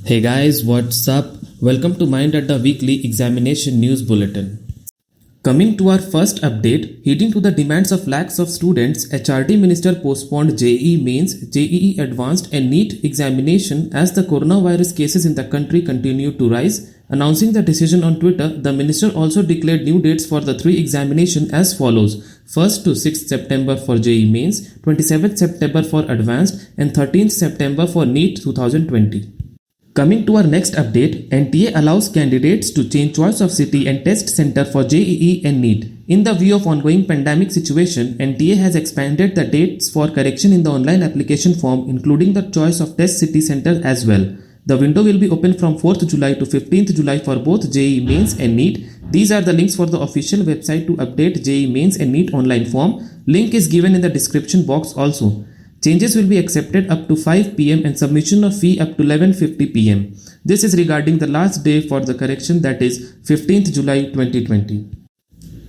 Hey guys, what's up? Welcome to Mind at the Weekly Examination News Bulletin. Coming to our first update, heeding to the demands of lakhs of students, HRD Minister postponed JEE Mains, JEE Advanced and NEET examination as the coronavirus cases in the country continue to rise. Announcing the decision on Twitter, the minister also declared new dates for the three examinations as follows: 1st to 6th September for JEE Mains, 27th September for Advanced and 13th September for NEET 2020. Coming to our next update, NTA allows candidates to change choice of city and test center for JEE and NEET. In the view of ongoing pandemic situation, NTA has expanded the dates for correction in the online application form, including the choice of test city center as well. The window will be open from 4th July to 15th July for both JEE Mains and NEET. These are the links for the official website to update JEE Mains and NEET online form. Link is given in the description box also. Changes will be accepted up to 5 pm and submission of fee up to 11:50 pm. This is regarding the last day for the correction, that is 15th July 2020.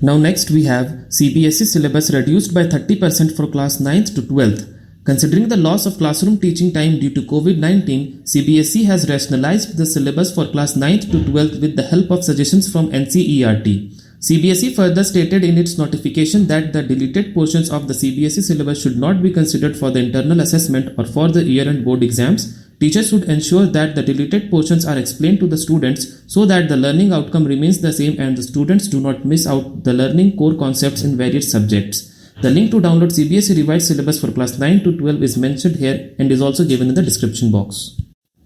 Now next we have CBSE syllabus reduced by 30% for class 9th to 12th. Considering the loss of classroom teaching time due to COVID-19, CBSE has rationalized the syllabus for class 9th to 12th with the help of suggestions from NCERT. CBSE further stated in its notification that the deleted portions of the CBSE syllabus should not be considered for the internal assessment or for the year-end board exams. Teachers should ensure that the deleted portions are explained to the students so that the learning outcome remains the same and the students do not miss out the learning core concepts in various subjects. The link to download CBSE revised syllabus for class 9 to 12 is mentioned here and is also given in the description box.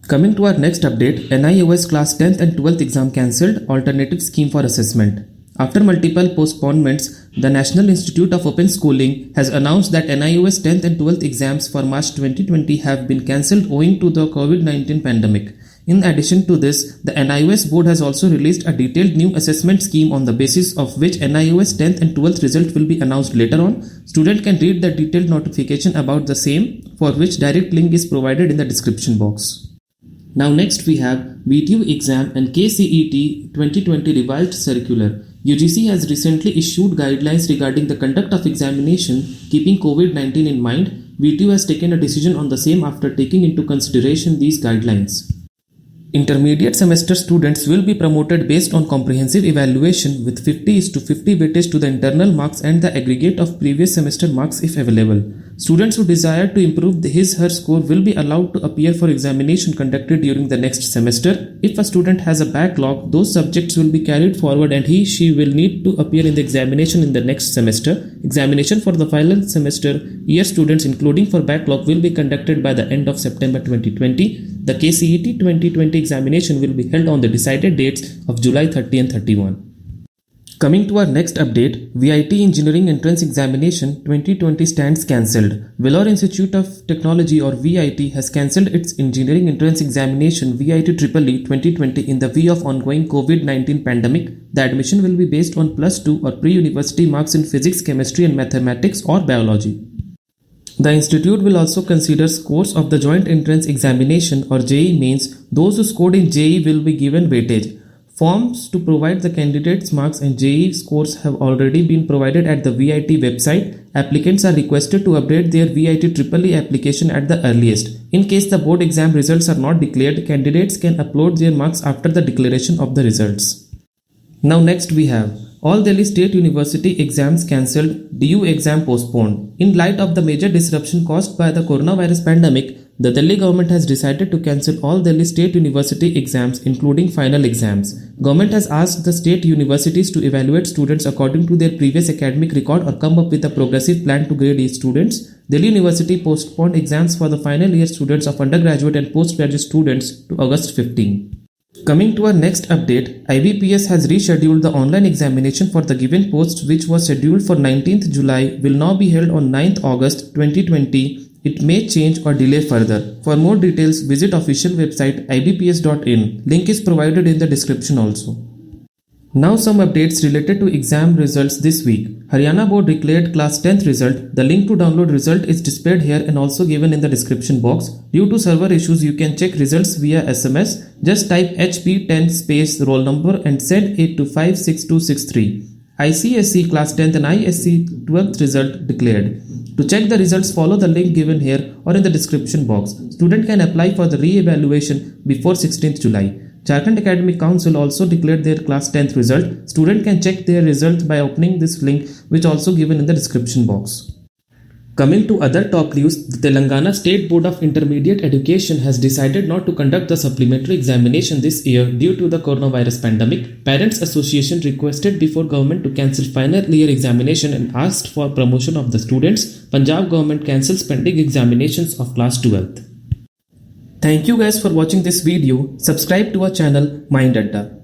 Coming to our next update, NIOS class 10th and 12th exam cancelled, alternative scheme for assessment. After multiple postponements, the National Institute of Open Schooling has announced that NIOS 10th and 12th exams for March 2020 have been cancelled owing to the COVID-19 pandemic. In addition to this, the NIOS board has also released a detailed new assessment scheme on the basis of which NIOS 10th and 12th result will be announced later on. Students can read the detailed notification about the same, for which direct link is provided in the description box. Now next we have VTU exam and KCET 2020 revised circular. UGC has recently issued guidelines regarding the conduct of examination. Keeping COVID-19 in mind, VTU has taken a decision on the same after taking into consideration these guidelines. Intermediate semester students will be promoted based on comprehensive evaluation with 50:50 weightage to the internal marks and the aggregate of previous semester marks if available. Students who desire to improve his/her score will be allowed to appear for examination conducted during the next semester. If a student has a backlog, those subjects will be carried forward and he/she will need to appear in the examination in the next semester. Examination for the final semester year students, including for backlog, will be conducted by the end of September 2020. The KCET 2020 examination will be held on the decided dates of July 30 and 31. Coming to our next update, VIT Engineering Entrance Examination 2020 stands cancelled. Vellore Institute of Technology or VIT has cancelled its Engineering Entrance Examination VIT EEE 2020 in the view of ongoing COVID-19 pandemic. The admission will be based on +2 or pre-university marks in physics, chemistry and mathematics or biology. The institute will also consider scores of the Joint Entrance Examination or JEE Mains. Those who scored in JEE will be given weightage. Forms to provide the candidates' marks and JEE scores have already been provided at the VIT website. Applicants are requested to update their VIT EEE application at the earliest. In case the board exam results are not declared, candidates can upload their marks after the declaration of the results. Now next we have all Delhi State University exams cancelled, DU exam postponed. In light of the major disruption caused by the coronavirus pandemic, the Delhi government has decided to cancel all Delhi State University exams, including final exams. Government has asked the state universities to evaluate students according to their previous academic record or come up with a progressive plan to grade each students. Delhi University postponed exams for the final year students of undergraduate and postgraduate students to August 15. Coming to our next update, IBPS has rescheduled the online examination for the given posts which was scheduled for 19th July will now be held on 9th August 2020. It may change or delay further. For more details, visit official website ibps.in. Link is provided in the description also. Now some updates related to exam results this week. Haryana board declared class 10th result. The link to download result is displayed here and also given in the description box. Due to server issues, you can check results via SMS. Just type HP10 space roll number and send it to 56263. ICSE class 10th and ISC 12th result declared. To check the results, follow the link given here or in the description box. Student can apply for the re-evaluation before 16th July. Jharkhand Academic Council also declared their class 10th result. Student can check their results by opening this link, which also given in the description box. Coming to other top news, the Telangana State Board of Intermediate Education has decided not to conduct the supplementary examination this year due to the coronavirus pandemic. Parents Association requested before government to cancel final year examination and asked for promotion of the students. Punjab government cancels pending examinations of class 12th. Thank you guys for watching this video. Subscribe to our channel Mind Adda.